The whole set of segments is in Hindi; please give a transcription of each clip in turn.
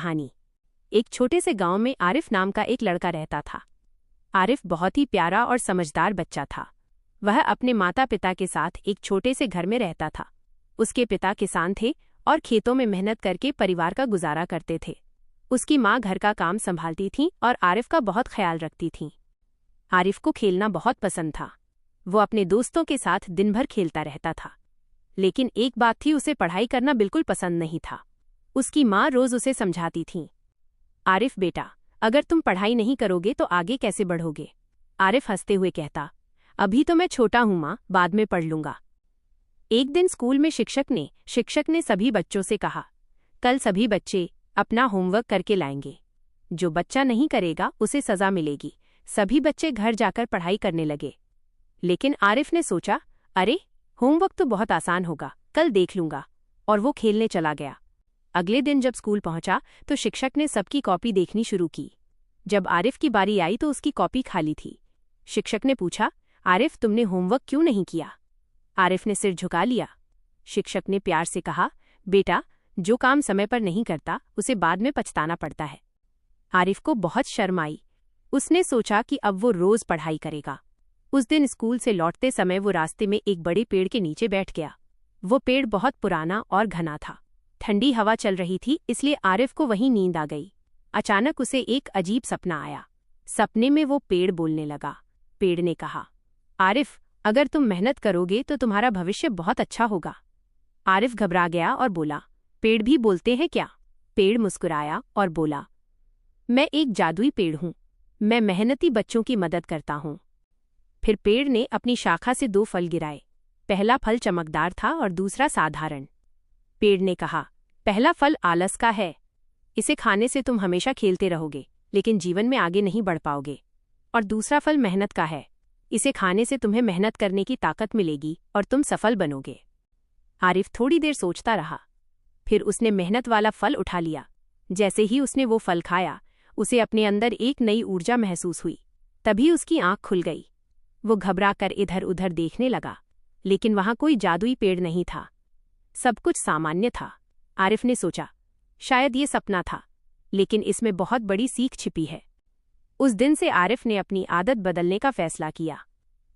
कहानी। एक छोटे से गांव में आरिफ नाम का एक लड़का रहता था। आरिफ बहुत ही प्यारा और समझदार बच्चा था। वह अपने माता पिता के साथ एक छोटे से घर में रहता था। उसके पिता किसान थे और खेतों में मेहनत करके परिवार का गुजारा करते थे। उसकी माँ घर का काम संभालती थीं और आरिफ का बहुत ख्याल रखती थीं। आरिफ को खेलना बहुत पसंद था। वो अपने दोस्तों के साथ दिन भर खेलता रहता था। लेकिन एक बात थी, उसे पढ़ाई करना बिल्कुल पसंद नहीं था। उसकी माँ रोज उसे समझाती थीं, आरिफ बेटा, अगर तुम पढ़ाई नहीं करोगे तो आगे कैसे बढ़ोगे। आरिफ हंसते हुए कहता, अभी तो मैं छोटा हूं माँ, बाद में पढ़ लूंगा। एक दिन स्कूल में शिक्षक ने सभी बच्चों से कहा, कल सभी बच्चे अपना होमवर्क करके लाएंगे। जो बच्चा नहीं करेगा उसे सजा मिलेगी। सभी बच्चे घर जाकर पढ़ाई करने लगे। लेकिन आरिफ ने सोचा, अरे होमवर्क तो बहुत आसान होगा, कल देख लूंगा, और वो खेलने चला गया। अगले दिन जब स्कूल पहुंचा तो शिक्षक ने सबकी कॉपी देखनी शुरू की। जब आरिफ की बारी आई तो उसकी कॉपी खाली थी। शिक्षक ने पूछा, आरिफ तुमने होमवर्क क्यों नहीं किया। आरिफ ने सिर झुका लिया। शिक्षक ने प्यार से कहा, बेटा, जो काम समय पर नहीं करता उसे बाद में पछताना पड़ता है। आरिफ को बहुत शर्म आई। उसने सोचा कि अब वो रोज पढ़ाई करेगा। उस दिन स्कूल से लौटते समय वो रास्ते में एक बड़े पेड़ के नीचे बैठ गया। वो पेड़ बहुत पुराना और घना था। ठंडी हवा चल रही थी, इसलिए आरिफ को वहीं नींद आ गई। अचानक उसे एक अजीब सपना आया। सपने में वो पेड़ बोलने लगा। पेड़ ने कहा, आरिफ, अगर तुम मेहनत करोगे तो तुम्हारा भविष्य बहुत अच्छा होगा। आरिफ घबरा गया और बोला, पेड़ भी बोलते हैं क्या। पेड़ मुस्कुराया और बोला, मैं एक जादुई पेड़ हूं, मैं मेहनती बच्चों की मदद करता हूं। फिर पेड़ ने अपनी शाखा से 2 फल गिराए। पहला फल चमकदार था और दूसरा साधारण। पेड़ ने कहा, पहला फल आलस का है, इसे खाने से तुम हमेशा खेलते रहोगे लेकिन जीवन में आगे नहीं बढ़ पाओगे। और दूसरा फल मेहनत का है, इसे खाने से तुम्हें मेहनत करने की ताकत मिलेगी और तुम सफल बनोगे। आरिफ थोड़ी देर सोचता रहा। फिर उसने मेहनत वाला फल उठा लिया। जैसे ही उसने वो फल खाया, उसे अपने अंदर एक नई ऊर्जा महसूस हुई। तभी उसकी आंख खुल गई। वो घबराकर इधर उधर देखने लगा, लेकिन वहां कोई जादुई पेड़ नहीं था। सब कुछ सामान्य था। आरिफ ने सोचा, शायद ये सपना था, लेकिन इसमें बहुत बड़ी सीख छिपी है। उस दिन से आरिफ ने अपनी आदत बदलने का फैसला किया।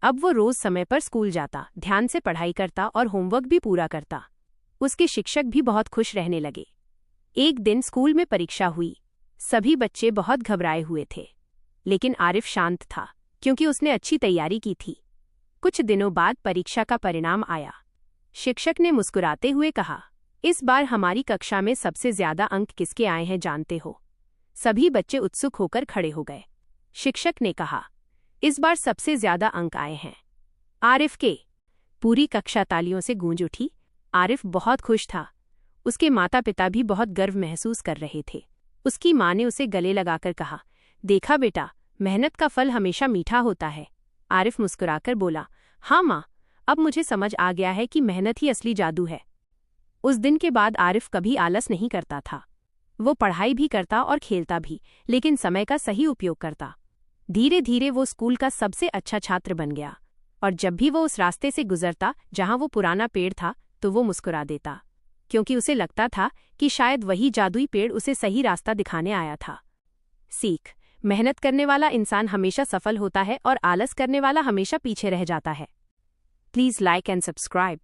अब वो रोज समय पर स्कूल जाता, ध्यान से पढ़ाई करता और होमवर्क भी पूरा करता। उसके शिक्षक भी बहुत खुश रहने लगे। एक दिन स्कूल में परीक्षा हुई। सभी बच्चे बहुत घबराए हुए थे, लेकिन आरिफ शांत था क्योंकि उसने अच्छी तैयारी की थी। कुछ दिनों बाद परीक्षा का परिणाम आया। शिक्षक ने मुस्कुराते हुए कहा, इस बार हमारी कक्षा में सबसे ज्यादा अंक किसके आए हैं जानते हो। सभी बच्चे उत्सुक होकर खड़े हो गए। शिक्षक ने कहा, इस बार सबसे ज्यादा अंक आए हैं आरिफ के। पूरी कक्षा तालियों से गूंज उठी। आरिफ बहुत खुश था। उसके माता पिता भी बहुत गर्व महसूस कर रहे थे। उसकी माँ ने उसे गले लगाकर कहा, देखा बेटा, मेहनत का फल हमेशा मीठा होता है। आरिफ मुस्कुराकर बोला, हाँ माँ, अब मुझे समझ आ गया है कि मेहनत ही असली जादू है। उस दिन के बाद आरिफ कभी आलस नहीं करता था। वो पढ़ाई भी करता और खेलता भी, लेकिन समय का सही उपयोग करता। धीरे धीरे वो स्कूल का सबसे अच्छा छात्र बन गया, और जब भी वो उस रास्ते से गुजरता जहां वो पुराना पेड़ था, तो वो मुस्कुरा देता, क्योंकि उसे लगता था कि शायद वही जादुई पेड़ उसे सही रास्ता दिखाने आया था। सीख, मेहनत करने वाला इंसान हमेशा सफल होता है और आलस करने वाला हमेशा पीछे रह जाता है। Please like and subscribe.